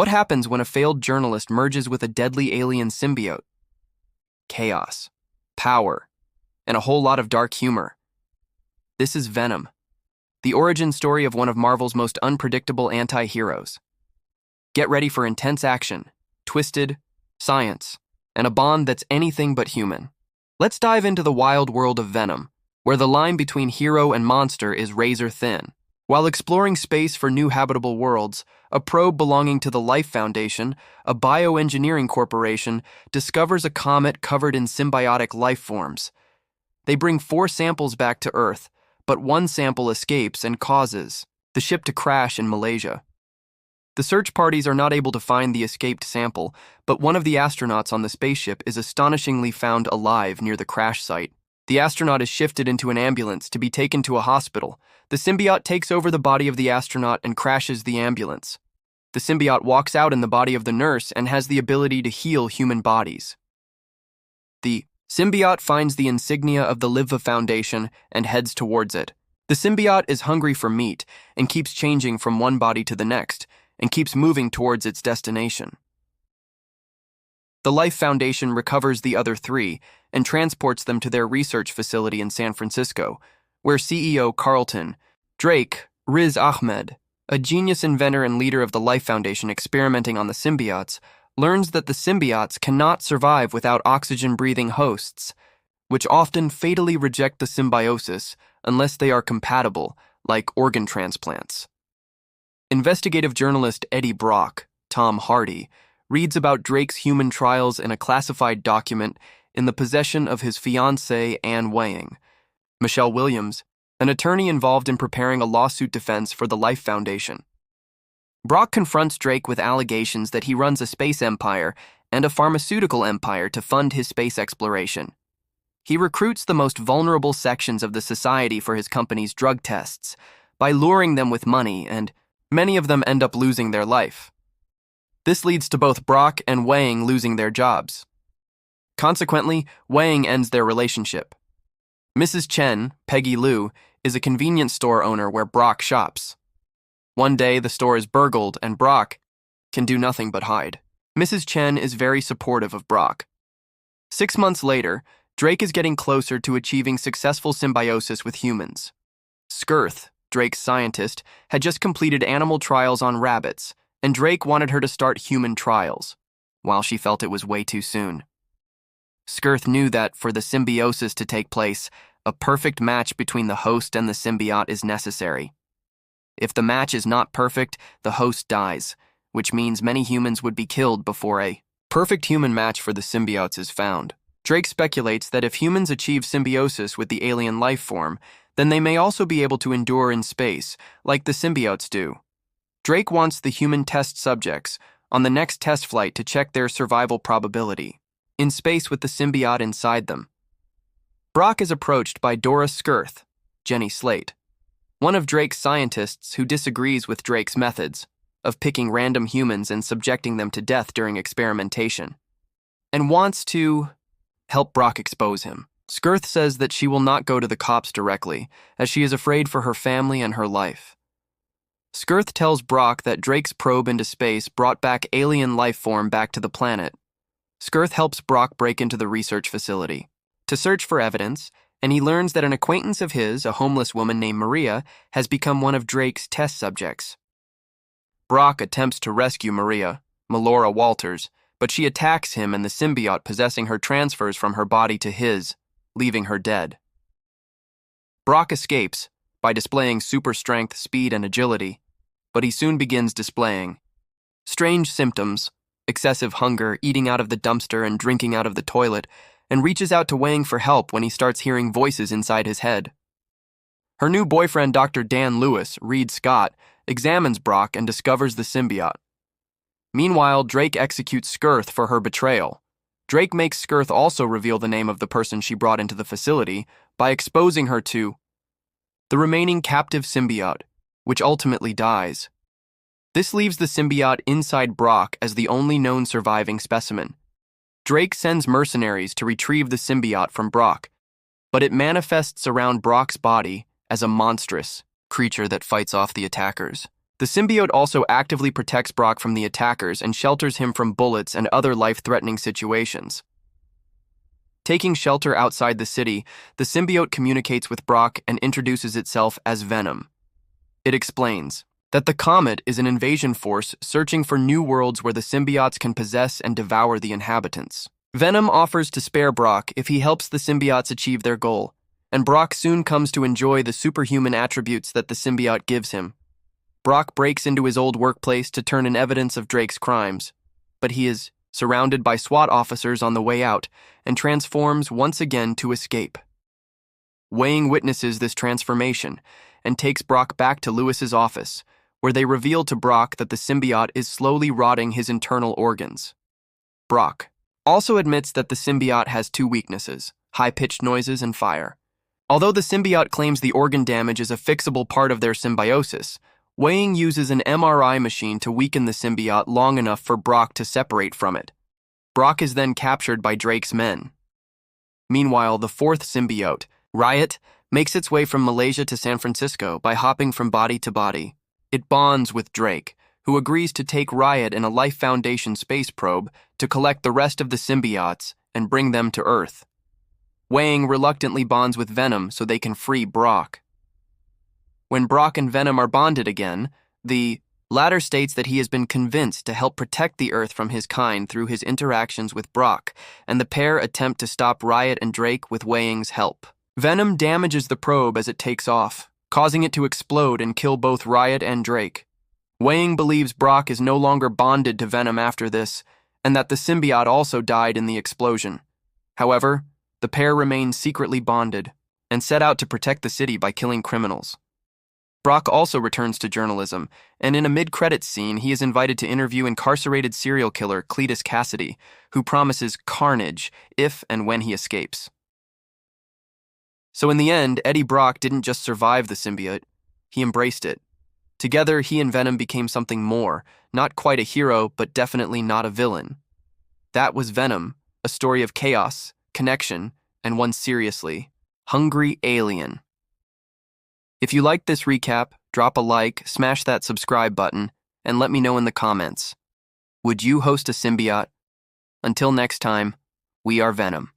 What happens when a failed journalist merges with a deadly alien symbiote? Chaos, power, and a whole lot of dark humor. This is Venom, the origin story of one of Marvel's most unpredictable anti-heroes. Get ready for intense action, twisted, science, and a bond that's anything but human. Let's dive into the wild world of Venom, where the line between hero and monster is razor thin. While exploring space for new habitable worlds, a probe belonging to the Life Foundation, a bioengineering corporation, discovers a comet covered in symbiotic life forms. They bring 4 samples back to Earth, but one sample escapes and causes the ship to crash in Malaysia. The search parties are not able to find the escaped sample, but one of the astronauts on the spaceship is astonishingly found alive near the crash site. The astronaut is shifted into an ambulance to be taken to a hospital. The symbiote takes over the body of the astronaut and crashes the ambulance. The symbiote walks out in the body of the nurse and has the ability to heal human bodies. The symbiote finds the insignia of the Live Foundation and heads towards it. The symbiote is hungry for meat and keeps changing from one body to the next and keeps moving towards its destination. The Life Foundation recovers the other 3 and transports them to their research facility in San Francisco, where CEO Carlton Drake Riz Ahmed, a genius inventor and leader of the Life Foundation experimenting on the symbiotes, learns that the symbiotes cannot survive without oxygen-breathing hosts, which often fatally reject the symbiosis unless they are compatible, like organ transplants. Investigative journalist Eddie Brock, Tom Hardy, reads about Drake's human trials in a classified document in the possession of his fiancée Anne Wang. Michelle Williams, an attorney involved in preparing a lawsuit defense for the Life Foundation. Brock confronts Drake with allegations that he runs a space empire and a pharmaceutical empire to fund his space exploration. He recruits the most vulnerable sections of the society for his company's drug tests by luring them with money, and many of them end up losing their life. This leads to both Brock and Wang losing their jobs. Consequently, Wang ends their relationship. Mrs. Chen, Peggy Liu, is a convenience store owner where Brock shops. One day, the store is burgled and Brock can do nothing but hide. Mrs. Chen is very supportive of Brock. 6 months later, Drake is getting closer to achieving successful symbiosis with humans. Skirth, Drake's scientist, had just completed animal trials on rabbits, and Drake wanted her to start human trials, while she felt it was way too soon. Skirth knew that for the symbiosis to take place, a perfect match between the host and the symbiote is necessary. If the match is not perfect, the host dies, which means many humans would be killed before a perfect human match for the symbiotes is found. Drake speculates that if humans achieve symbiosis with the alien life form, then they may also be able to endure in space, like the symbiotes do. Drake wants the human test subjects on the next test flight to check their survival probability, in space with the symbiote inside them. Brock is approached by Dora Skirth, Jenny Slate, one of Drake's scientists who disagrees with Drake's methods of picking random humans and subjecting them to death during experimentation, and wants to help Brock expose him. Skirth says that she will not go to the cops directly, as she is afraid for her family and her life. Skirth tells Brock that Drake's probe into space brought back alien life form back to the planet. Skirth helps Brock break into the research facility to search for evidence, and he learns that an acquaintance of his, a homeless woman named Maria, has become one of Drake's test subjects. Brock attempts to rescue Maria, Melora Walters, but she attacks him and the symbiote possessing her transfers from her body to his, leaving her dead. Brock escapes by displaying super strength, speed, and agility, but he soon begins displaying strange symptoms, excessive hunger, eating out of the dumpster and drinking out of the toilet, and reaches out to Wang for help when he starts hearing voices inside his head. Her new boyfriend, Dr. Dan Lewis, Reed Scott, examines Brock and discovers the symbiote. Meanwhile, Drake executes Skirth for her betrayal. Drake makes Skirth also reveal the name of the person she brought into the facility by exposing her to the remaining captive symbiote, which ultimately dies. This leaves the symbiote inside Brock as the only known surviving specimen. Drake sends mercenaries to retrieve the symbiote from Brock, but it manifests around Brock's body as a monstrous creature that fights off the attackers. The symbiote also actively protects Brock from the attackers and shelters him from bullets and other life-threatening situations. Taking shelter outside the city, the symbiote communicates with Brock and introduces itself as Venom. It explains that the comet is an invasion force searching for new worlds where the symbiotes can possess and devour the inhabitants. Venom offers to spare Brock if he helps the symbiotes achieve their goal, and Brock soon comes to enjoy the superhuman attributes that the symbiote gives him. Brock breaks into his old workplace to turn in evidence of Drake's crimes, but he is surrounded by SWAT officers on the way out and transforms once again to escape. Wang witnesses this transformation and takes Brock back to Lewis's office, where they reveal to Brock that the symbiote is slowly rotting his internal organs. Brock also admits that the symbiote has two weaknesses: high-pitched noises and fire. Although the symbiote claims the organ damage is a fixable part of their symbiosis, Wang uses an MRI machine to weaken the symbiote long enough for Brock to separate from it. Brock is then captured by Drake's men. Meanwhile, the fourth symbiote, Riot, makes its way from Malaysia to San Francisco by hopping from body to body. It bonds with Drake, who agrees to take Riot in a Life Foundation space probe to collect the rest of the symbiotes and bring them to Earth. Wang reluctantly bonds with Venom so they can free Brock. When Brock and Venom are bonded again, the latter states that he has been convinced to help protect the Earth from his kind through his interactions with Brock, and the pair attempt to stop Riot and Drake with Wang's help. Venom damages the probe as it takes off, causing it to explode and kill both Riot and Drake. Wang believes Brock is no longer bonded to Venom after this, and that the symbiote also died in the explosion. However, the pair remain secretly bonded and set out to protect the city by killing criminals. Brock also returns to journalism, and in a mid-credits scene, he is invited to interview incarcerated serial killer Cletus Cassidy, who promises carnage if and when he escapes. So in the end, Eddie Brock didn't just survive the symbiote, he embraced it. Together, he and Venom became something more, not quite a hero, but definitely not a villain. That was Venom, a story of chaos, connection, and one seriously hungry alien. If you liked this recap, drop a like, smash that subscribe button, and let me know in the comments. Would you host a symbiote? Until next time, we are Venom.